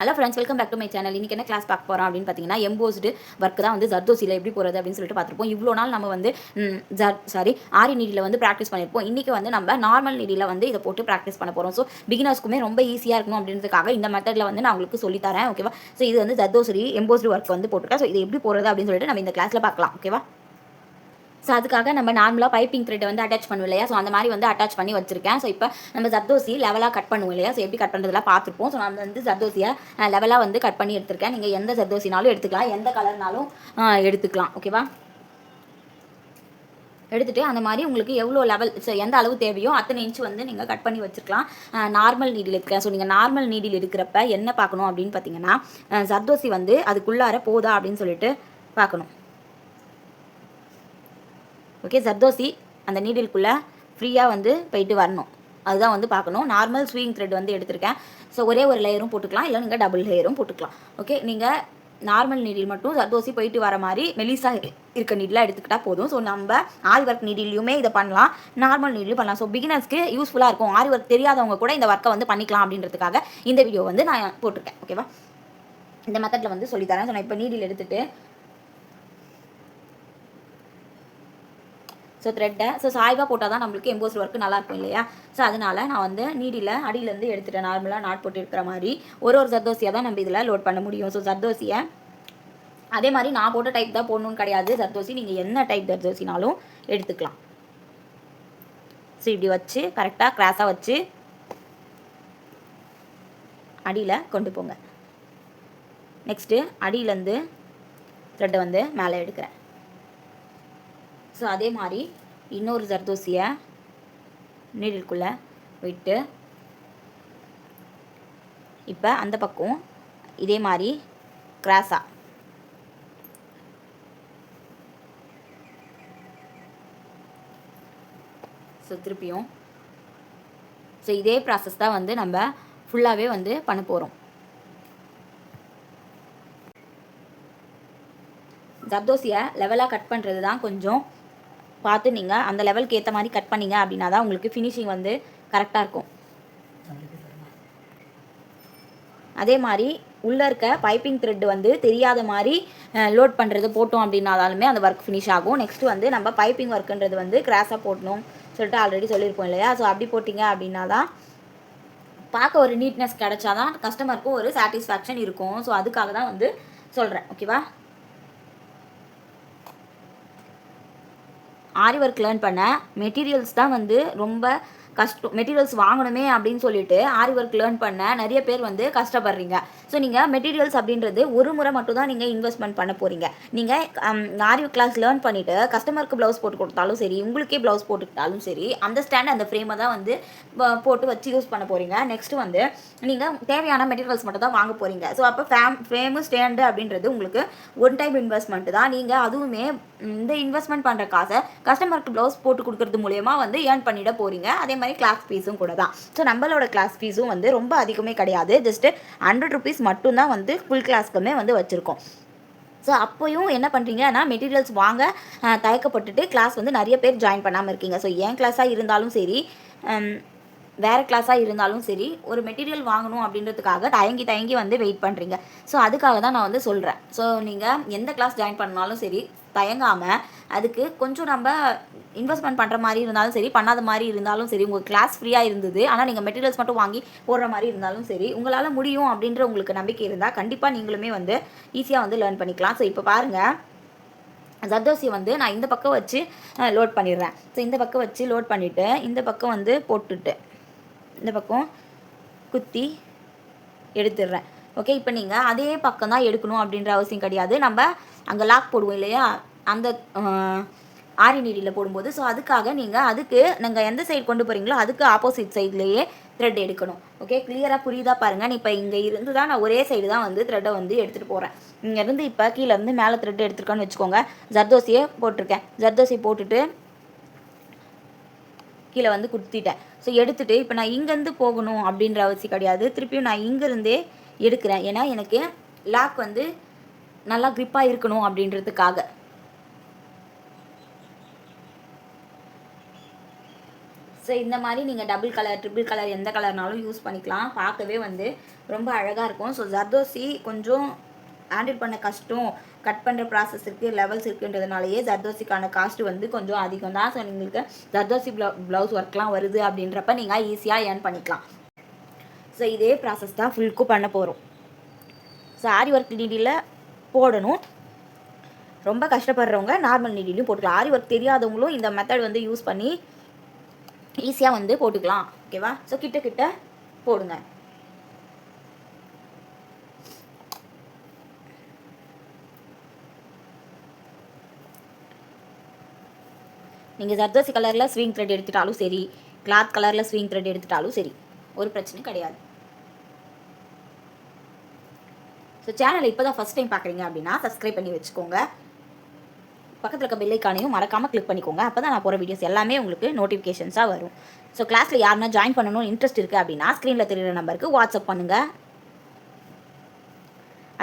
Hello friends, welcome back to my channel. இன்றைக்கி என்ன class பார்க்க போகிறோம் அப்படின்னு பார்த்தீங்கன்னா, எம்போஸ்டு ஒர்க் தான் வந்து ஜர்தோசியில் எப்படி போகிறது அப்படின்னு சொல்லிட்டு பார்த்துருப்போம். இவ்வளோ நாள் நம்ம வந்து ஆரி நீடியில் வந்து ப்ராக்டிஸ் பண்ணியிருப்போம். இன்றைக்கி வந்து நம்ம நார்மல் நீடியில் வந்து இதை போட்டு ப்ராக்டிஸ் பண்ண போகிறோம். ஸோ பிகினர்ஸ்க்குமே ரொம்ப ஈஸியாக இருக்கணும் அப்படின்றதுக்காக இந்த மெத்தடில் வந்து நான் உங்களுக்கு சொல்லித்தரேன். ஓகேவா? ஸோ இது வந்து ஜர்தோசி எம்போஸ்டு ஒர்க் வந்து போட்டிருக்கேன். ஸோ இது எப்படி போகிறது அப்படின்னு சொல்லிட்டு நம்ம இந்த கிளாஸில் பார்க்கலாம். ஓகேவா? ஸோ அதுக்காக நம்ம நார்மலாக பைப்பிங் த்ரெட் வந்து அட்டாச் பண்ணுவோம் இல்லையா? ஸோ அந்த மாதிரி வந்து அட்டாச் பண்ணி வச்சிருக்கேன். ஸோ இப்போ நம்ம ஜர்தோசி லெவலாக கட் பண்ணுவோம் இல்லையா? ஸோ எப்படி கட் பண்ணுறதுலாம் பார்த்துருப்போம். ஸோ நான் வந்து ஜர்தோசியை லெவலாக வந்து கட் பண்ணி எடுத்திருக்கேன். நீங்கள் எந்த ஜர்தோசினாலும் எடுத்துக்கலாம், எந்த கலர்னாலும் எடுத்துக்கலாம். ஓகேவா? எடுத்துகிட்டு அந்த மாதிரி உங்களுக்கு எவ்வளோ லெவல் எந்த அளவு தேவையோ அத்தனை இன்ச் வந்து நீங்கள் கட் பண்ணி வச்சுருக்கலாம். நார்மல் நீடில் இருக்கிறேன். ஸோ நீங்கள் நார்மல் நீடில் இருக்கிறப்ப என்ன பார்க்கணும் அப்படின்னு பார்த்தீங்கன்னா, ஜர்தோசி வந்து அதுக்குள்ளார போதா அப்படின்னு சொல்லிட்டு பார்க்கணும். ஓகே, ஜர்தோசி அந்த நீடிலுக்குள்ளே ஃப்ரீயாக வந்து போயிட்டு வரணும். அதுதான் வந்து பார்க்கணும். நார்மல் ஸ்விங் த்ரெட் வந்து எடுத்திருக்கேன். ஸோ ஒரே ஒரு லேயரும் போட்டுக்கலாம், இல்லை நீங்கள் டபுள் லேயரும் போட்டுக்கலாம். ஓகே, நீங்கள் நார்மல் நீடில் மட்டும் ஜர்தோசி போயிட்டு வர மாதிரி மெலிசா இருக்க நீடில் எடுத்துக்கிட்டால் போதும். ஸோ நம்ம ஆரி ஒர்க் நீடிலையுமே இதை பண்ணலாம், நார்மல் நீடிலையும் பண்ணலாம். ஸோ பிகினர்ஸ்க்கு யூஸ்ஃபுல்லாக இருக்கும். ஆரி ஒர்க் தெரியாதவங்க கூட இந்த ஒர்க்கை வந்து பண்ணிக்கலாம் அப்படின்றதுக்காக இந்த வீடியோ வந்து நான் போட்டிருக்கேன். ஓகேவா? இந்த மெத்தடில் வந்து சொல்லித்தரேன். ஸோ நான் இப்போ நீடில் எடுத்துகிட்டு த்ரெட்டை சாய்வாக போட்டால் தான் நம்மளுக்கு எம்போஸ்ட் ஒர்க்கு நல்லாயிருக்கும் இல்லையா? ஸோ அதனால் நான் வந்து நீடியில் அடியிலேருந்து எடுத்துகிட்டேன். நார்மலாக நாட் போட்டு இருக்கிற மாதிரி ஒரு ஜர்தோசியாக தான் நம்ம இதில் லோட் பண்ண முடியும். ஸோ ஜர்தோசியை அதே மாதிரி நான் போட்ட டைப் தான் போடணும்னு கிடையாது. ஜர்தோசி நீங்கள் என்ன டைப் ஜர்தோசினாலும் எடுத்துக்கலாம். ஸோ இப்படி வச்சு கரெக்டாக கிராஸாக வச்சு அடியில் கொண்டு போங்க. நெக்ஸ்ட்டு அடியிலேருந்து த்ரெட்டை வந்து மேலே எடுக்கிறேன். ஸோ அதே மாதிரி இன்னொரு ஜர்தோசியை நீடிலுக்குள்ளே விட்டு இப்போ அந்த பக்கம் இதே மாதிரி கிராஸாக திருப்பியும் இதே ப்ராசஸ் தான் வந்து நம்ம ஃபுல்லாகவே வந்து பண்ண போகிறோம். ஜர்தோசியை லெவலாக கட் பண்ணுறது தான் கொஞ்சம் பார்த்து நீங்கள் அந்த லெவலுக்கு ஏற்ற மாதிரி கட் பண்ணிங்க அப்படின்னா தான் உங்களுக்கு ஃபினிஷிங் வந்து கரெக்டாக இருக்கும். அதே மாதிரி உள்ளே இருக்க பைப்பிங் த்ரெட் வந்து தெரியாத மாதிரி லோட் பண்ணுறது போட்டோம் அப்படின்னாலுமே அந்த ஒர்க் ஃபினிஷ் ஆகும். நெக்ஸ்ட்டு வந்து நம்ம பைப்பிங் ஒர்க்குன்றது வந்து கிராஸாக போடணும் சொல்லிட்டு ஆல்ரெடி சொல்லியிருப்போம் இல்லையா? ஸோ அப்படி போட்டிங்க அப்படின்னா தான் பார்க்க ஒரு நீட்னஸ் கிடைச்சா தான் கஸ்டமருக்கும் ஒரு சாட்டிஸ்ஃபேக்ஷன் இருக்கும். ஸோ அதுக்காக தான் வந்து சொல்கிறேன். ஓகேவா? ஆரி ஒர்க் லேர்ன் பண்ண மெட்டீரியல்ஸ் தான் வந்து ரொம்ப கஷ்டம். மெட்டீரியல்ஸ் வாங்கணுமே அப்படின்னு சொல்லிட்டு ஆரி ஒர்க் லேர்ன் பண்ண நிறைய பேர் வந்து கஷ்டப்படுறீங்க. ஸோ நீங்கள் மெட்டீரியல்ஸ் அப்படின்றது ஒரு முறை மட்டும் தான் நீங்கள் இன்வெஸ்ட்மெண்ட் பண்ண போகிறீங்க. நீங்கள் ஆரி கிளாஸ் லேர்ன் பண்ணிவிட்டு கஸ்டமருக்கு ப்ளவுஸ் போட்டு கொடுத்தாலும் சரி, உங்களுக்கே ப்ளவுஸ் போட்டுக்கிட்டாலும் சரி, அந்த ஸ்டாண்ட் அந்த ஃப்ரேமை தான் வந்து போட்டு வச்சு யூஸ் பண்ண போகிறீங்க. நெக்ஸ்ட்டு வந்து நீங்கள் தேவையான மெட்டீரியல்ஸ் மட்டும் தான் வாங்க போகிறீங்க. ஸோ அப்போ ஃப்ரேமு ஸ்டாண்டு அப்படின்றது உங்களுக்கு ஒன் டைம் இன்வெஸ்ட்மெண்ட் தான். நீங்கள் அதுவுமே இந்த இன்வெஸ்ட்மெண்ட் பண்ணுற காசை கஸ்டமருக்கு ப்ளவுஸ் போட்டு கொடுக்கறது மூலயமா வந்து ஏர்ன் பண்ணிட போகிறீங்க. அதே மாதிரி கிளாஸ் ஃபீஸும் கூட தான். ஸோ நம்மளோட கிளாஸ் ஃபீஸும் வந்து ரொம்ப அதிகமே கிடையாது. ஜஸ்ட்டு 100 rupees மட்டும்தான் வந்து ஃபுல் கிளாஸ்க்குமே வந்து வச்சுருக்கோம். ஸோ அப்போயும் என்ன பண்ணுறீங்கன்னா மெட்டீரியல்ஸ் வாங்க தயக்கப்பட்டுட்டு கிளாஸ் வந்து நிறைய பேர் ஜாயின் பண்ணாமல் இருக்கீங்க. ஸோ என் கிளாஸாக இருந்தாலும் சரி, வேறு கிளாஸாக இருந்தாலும் சரி, ஒரு மெட்டீரியல் வாங்கணும் அப்படின்றதுக்காக தயங்கி வந்து வெயிட் பண்ணுறீங்க. ஸோ அதுக்காக தான் நான் வந்து சொல்கிறேன். ஸோ நீங்கள் எந்த கிளாஸ் ஜாயின் பண்ணாலும் சரி, தயங்காமல் அதுக்கு கொஞ்சம் நம்ம இன்வெஸ்ட்மெண்ட் பண்ணுற மாதிரி இருந்தாலும் சரி, பண்ணாத மாதிரி இருந்தாலும் சரி, உங்கள் கிளாஸ் ஃப்ரீயாக இருந்தது ஆனால் நீங்கள் மெட்டீரியல்ஸ் மட்டும் வாங்கி போடுற மாதிரி இருந்தாலும் சரி, உங்களால் முடியும் அப்படின்ற உங்களுக்கு நம்பிக்கை இருந்தால் கண்டிப்பாக நீங்களுமே வந்து ஈஸியாக வந்து லேர்ன் பண்ணிக்கலாம். ஸோ இப்போ பாருங்கள், ஜர்தோசியை வந்து நான் இந்த பக்கம் வச்சு லோட் பண்ணிடுறேன். ஸோ இந்த பக்கம் வச்சு லோட் பண்ணிவிட்டு இந்த பக்கம் வந்து போட்டுட்டு இந்த பக்கம் குத்தி எடுத்துடுறேன். ஓகே, இப்போ நீங்கள் அதே பக்கம் தான் எடுக்கணும் அப்படின்ற அவசியம் கிடையாது. நம்ம அங்கே லாக் போடுவோம் இல்லையா, அந்த ஆரி நீடியில் போடும்போது. ஸோ அதுக்காக நீங்கள் எந்த சைடு கொண்டு போகிறீங்களோ அதுக்கு ஆப்போசிட் சைட்லேயே த்ரெட் எடுக்கணும். ஓகே, கிளியராக புரியுதா பாருங்கள். இப்போ இங்கே இருந்து தான் நான் ஒரே சைடு தான் வந்து த்ரெட்டை வந்து எடுத்துகிட்டு போகிறேன். இங்கேருந்து இப்போ கீழேருந்து மேலே த்ரெட் எடுத்துருக்கேன்னு வச்சுக்கோங்க. ஜர்தோசியை போட்டிருக்கேன். ஜர்தோசி போட்டுட்டு கீழே வந்து குத்திட்டேன். ஸோ எடுத்துகிட்டு இப்போ நான் இங்கேருந்து போகணும் அப்படின்ற அவசியம் கிடையாது. திருப்பியும் நான் இங்கேருந்தே எடுக்கிறேன். ஏன்னா எனக்கு லாக் வந்து நல்லா க்ரிப்பாக இருக்கணும் அப்படின்றதுக்காக. ஸோ ஸோ இந்த மாதிரி நீங்கள் டபுள் கலர் ட்ரிபிள் கலர் எந்த கலர்னாலும் யூஸ் பண்ணிக்கலாம். பார்க்கவே வந்து ரொம்ப அழகாக இருக்கும். ஸோ ஜர்தோசி கொஞ்சம் ஹேண்டில் பண்ண கஷ்டம், கட் பண்ணுற ப்ராசஸ் இருக்குது, லெவல்ஸ் இருக்குன்றதுனாலேயே ஜர்தோசிக்கான காஸ்ட்டு வந்து கொஞ்சம் அதிகம் தான். ஸோ உங்களுக்கு ஜர்தோசி ப்ளவுஸ் ஒர்க்லாம் வருது அப்படின்றப்ப நீங்கள் ஈஸியாக ஏர்ன் பண்ணிக்கலாம். ஸோ இதே ப்ராசஸ் தான் ஃபுல்க்கும் பண்ண போகிறோம். ஸோ ஆரி ஒர்க் நீடியில் போடணும். ரொம்ப கஷ்டப்படுறவங்க நார்மல் நீடிலையும் போட்டுக்கலாம். ஆரி ஒர்க் தெரியாதவங்களும் இந்த மெத்தட் வந்து யூஸ் பண்ணி ஈஸியாக வந்து போட்டுக்கலாம். ஓகேவா? ஸோ கிட்ட போடுங்க. நீங்கள் ஜர்தோசி கலரில் ஸ்விங் த்ரெட் எடுத்துட்டாலும் சரி, கிளாத் கலரில் ஸ்விங் த்ரெட் எடுத்துட்டாலும் சரி, ஒரு பிரச்சனையும் கிடையாது. ஸோ சேனலை இப்போ தான் ஃபஸ்ட் டைம் பார்க்குறீங்க அப்படின்னா சப்ஸ்கிரைப் பண்ணி வச்சுக்கோங்க. பக்கத்தில் இருக்க பெல் ஐக்கானையும் மறக்காமல் கிளிக் பண்ணிக்கோங்க. அப்போ தான் நான் போகிற வீடியோஸ் எல்லாமே உங்களுக்கு நோட்டிஃபிகேஷன்ஸாக வரும். ஸோ கிளாஸில் யாருன்னா ஜாயின் பண்ணணும்னு இன்ட்ரெஸ்ட் இருக்குது அப்படின்னா ஸ்க்ரீனில் தெரிகிற நம்பருக்கு வாட்ஸ்அப் பண்ணுங்கள்.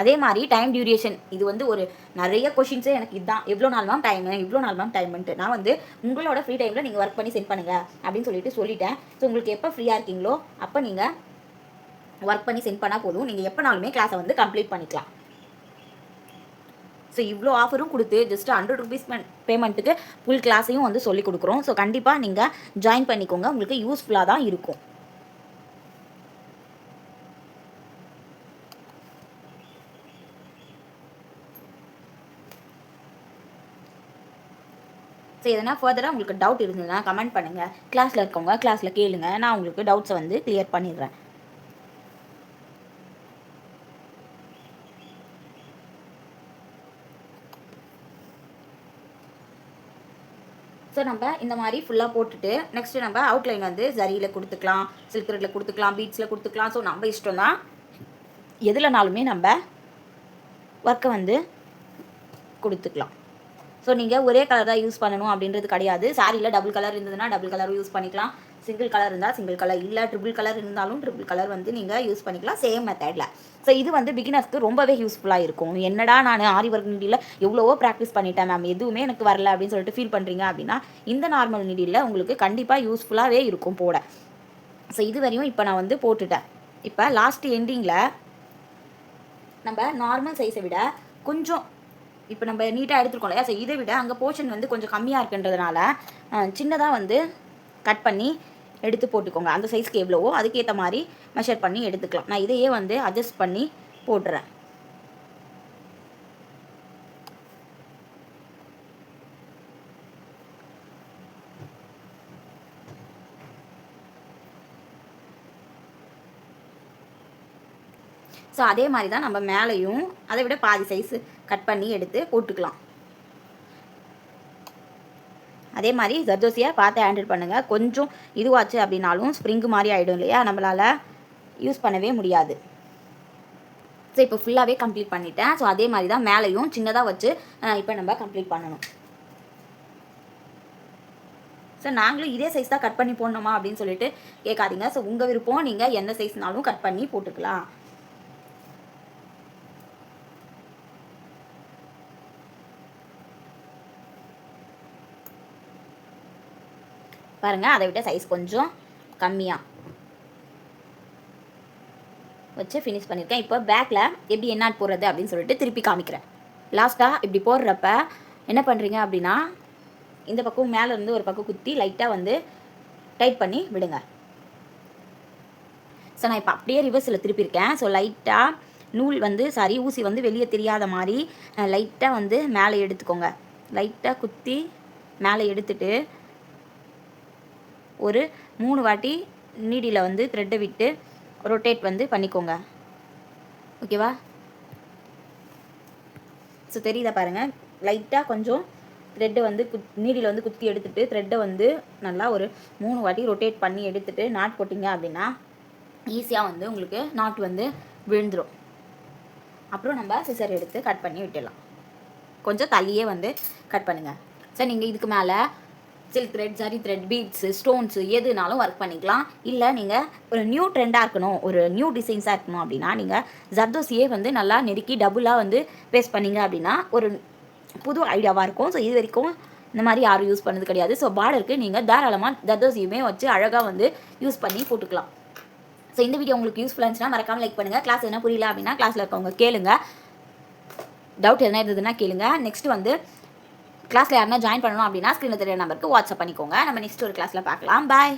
அதே மாதிரி டைம் டியூரேஷன், இது வந்து ஒரு நிறைய கொஷின்ஸே எனக்கு இதுதான், எவ்வளோ நாள் மேம் டைமு, இவ்வளோ நாள் மேம் டைமுன்ட்டு. நான் வந்து உங்களோட ஃப்ரீ டைமில் நீங்கள் ஒர்க் பண்ணி சென்ட் பண்ணுங்கள் அப்படின்னு சொல்லிட்டேன். ஸோ உங்களுக்கு எப்போ ஃப்ரீயாக இருக்கீங்களோ அப்போ நீங்கள் ஒர்க் பண்ணி சென்ட் பண்ணால் போதும். நீங்கள் எப்போனாலுமே கிளாஸை வந்து கம்ப்ளீட் பண்ணிக்கலாம். ஸோ இவ்வளோ ஆஃபரும் கொடுத்து ஜஸ்ட் 100 rupees பேமெண்ட்டுக்கு ஃபுல் கிளாஸையும் வந்து சொல்லிக் கொடுக்குறோம். ஸோ கண்டிப்பாக நீங்கள் ஜாயின் பண்ணிக்கோங்க, உங்களுக்கு யூஸ்ஃபுல்லாக தான் இருக்கும். ஸோ எதனா ஃபர்தராக உங்களுக்கு டவுட் இருந்ததுன்னா கமெண்ட் பண்ணுங்கள். கிளாஸில் இருக்கவங்க கிளாஸில் கேளுங்க, நான் உங்களுக்கு டவுட்ஸை வந்து கிளியர் பண்ணிடுறேன். ஸோ நம்ம இந்த மாதிரி ஃபுல்லாக போட்டுட்டு நெக்ஸ்ட்டு நம்ம அவுட்லைன் வந்து ஜரியில் கொடுத்துக்கலாம், சில்க் த்ரெட்டில் கொடுத்துக்கலாம், பீட்ஸில் கொடுத்துக்கலாம். ஸோ நம்ம இஷ்டம் தான், எதுலனாலுமே நம்ம ஒர்க்கை வந்து கொடுத்துக்கலாம். ஸோ நீங்கள் ஒரே கலர் தான் யூஸ் பண்ணணும் அப்படின்றது கிடையாது. சாரியில் டபுள் கலர் இருந்ததுன்னா டபுள் கலரும் யூஸ் பண்ணிக்கலாம், சிங்கிள் கலர் இருந்தால் சிங்கிள் கலர், இல்லை ட்ரிபிள் கலர் இருந்தாலும் ட்ரிபிள் கலர் வந்து நீங்கள் யூஸ் பண்ணிக்கலாம் சேம் மெத்தடில். ஸோ இது வந்து பிகினர்ஸ்க்கு ரொம்பவே யூஸ்ஃபுல்லாக இருக்கும். என்னடா நான் ஆரி ஒர்க் நீடியில் எவ்வளவோ ப்ராக்டிஸ் பண்ணிட்டேன் மேம், எதுவுமே எனக்கு வரல அப்படின்னு சொல்லிட்டு ஃபீல் பண்ணுறீங்க அப்படின்னா இந்த நார்மல் நீடியில் உங்களுக்கு கண்டிப்பாக யூஸ்ஃபுல்லாகவே இருக்கும் போட. ஸோ இது வரையும் இப்போ நான் வந்து போட்டுட்டேன். இப்போ லாஸ்ட் எண்டிங்கில் நம்ம நார்மல் சைஸை விட கொஞ்சம் இப்போ நம்ம நீட்டாக எடுத்துருக்கோம் இல்லையா, ஸோ இதை விட அங்கே போர்ஷன் வந்து கொஞ்சம் கம்மியாக இருக்குன்றதுனால சின்னதாக வந்து கட் பண்ணி எடுத்து போட்டுக்கோங்க. அந்த சைஸ்க்கு எவ்வளவோ அதுக்கேற்ற மாதிரி மெஷர் பண்ணி எடுத்துக்கலாம். நான் இதையே வந்து அட்ஜஸ்ட் பண்ணி போட்டுறேன். ஸோ அதே மாதிரி தான் நம்ம மேலேயும் அதை விட பாதி சைஸு கட் பண்ணி எடுத்து போட்டுக்கலாம். அதே மாதிரி ஜர்தோசியை பார்த்து ஹேண்டில் பண்ணுங்கள். கொஞ்சம் இதுவாச்சு அப்படின்னாலும் ஸ்ப்ரிங்கு மாதிரி ஆகிடும் இல்லையா, நம்மளால் யூஸ் பண்ணவே முடியாது. ஸோ இப்போ ஃபுல்லாகவே கம்ப்ளீட் பண்ணிட்டேன். ஸோ அதே மாதிரி தான் மேலேயும் சின்னதாக வச்சு இப்போ நம்ம கம்ப்ளீட் பண்ணணும். ஸோ நாங்களும் இதே சைஸ் தான் கட் பண்ணி போடணுமா அப்படின்னு சொல்லிட்டு கேட்காதீங்க. ஸோ உங்கள் விருப்பம், நீங்கள் எந்த சைஸ்னாலும் கட் பண்ணி போட்டுக்கலாம். பாருங்கள், அதை விட சைஸ் கொஞ்சம் கம்மியாக வச்சு ஃபினிஷ் பண்ணியிருக்கேன். இப்போ பேக்கில் எப்படி என்ன போடுறது அப்படின்னு சொல்லிட்டு திருப்பி காமிக்கிறேன். லாஸ்ட்டாக இப்படி போடுறப்ப என்ன பண்ணுறீங்க அப்படின்னா இந்த பக்கம் மேலேருந்து ஒரு பக்கம் குத்தி லைட்டாக வந்து டைட் பண்ணி விடுங்க. ஸோ நான் இப்போ அப்படியே ரிவர்ஸில் திருப்பியிருக்கேன். ஸோ லைட்டாக நூல் வந்து ஊசி வந்து வெளியே தெரியாத மாதிரி லைட்டாக வந்து மேலே எடுத்துக்கோங்க. லைட்டாக குத்தி மேலே எடுத்துட்டு ஒரு 3 வாட்டி நீடியில் வந்து த்ரெட்டை விட்டு ரொட்டேட் வந்து பண்ணிக்கோங்க. ஓகேவா? ஸோ தெரியுதா பாருங்கள், லைட்டாக கொஞ்சம் த்ரெட்டை வந்து நீடியில் வந்து குத்தி எடுத்துகிட்டு த்ரெட்டை வந்து நல்லா ஒரு 3 வாட்டி ரொட்டேட் பண்ணி எடுத்துகிட்டு நாட் போட்டிங்க அப்படின்னா ஈஸியாக வந்து உங்களுக்கு நாட் வந்து விழுந்துடும். அப்புறம் நம்ம சிசர் எடுத்து கட் பண்ணி விட்டுடலாம். கொஞ்சம் தள்ளியே வந்து கட் பண்ணுங்கள். ஸோ நீங்கள் இதுக்கு மேலே silk thread, zari thread, beads, stones எதுனாலும் ஒர்க் பண்ணிக்கலாம். இல்லை நீங்கள் ஒரு நியூ ட்ரெண்டாக இருக்கணும், ஒரு நியூ டிசைன்ஸாக இருக்கணும் அப்படின்னா நீங்கள் ஜர்தோசியே வந்து நல்லா நெருக்கி டபுளாக வந்து பேஸ்ட் பண்ணிங்க அப்படின்னா ஒரு புது ஐடியாவாக இருக்கும். ஸோ இது வரைக்கும் இந்த மாதிரி யாரும் யூஸ் பண்ணது கிடையாது. ஸோ பார்டருக்கு நீங்கள் தாராளமாக தர்தோசியுமே வச்சு அழகாக வந்து யூஸ் பண்ணி போட்டுக்கலாம். ஸோ இந்த வீடியோ உங்களுக்கு யூஸ்ஃபுல்லாக இருந்துச்சுன்னா மறக்காமல் லைக் பண்ணுங்கள். கிளாஸ் எதுனா புரியல அப்படின்னா கிளாஸில் இருக்கவங்க கேளுங்க, டவுட் எதனா இருந்ததுன்னா கேளுங்க. நெக்ஸ்ட் வந்து கிளாஸில் யாருன்னா ஜாயின் பண்ணணும் அப்படின்னா ஸ்க்ரீனில் தெரிய நம்பருக்கு வாட்ஸ்அப் பண்ணிக்கோங்க. நம்ம நெக்ஸ்ட் ஒரு கிளாஸில் பார்க்கலாம். பாய்.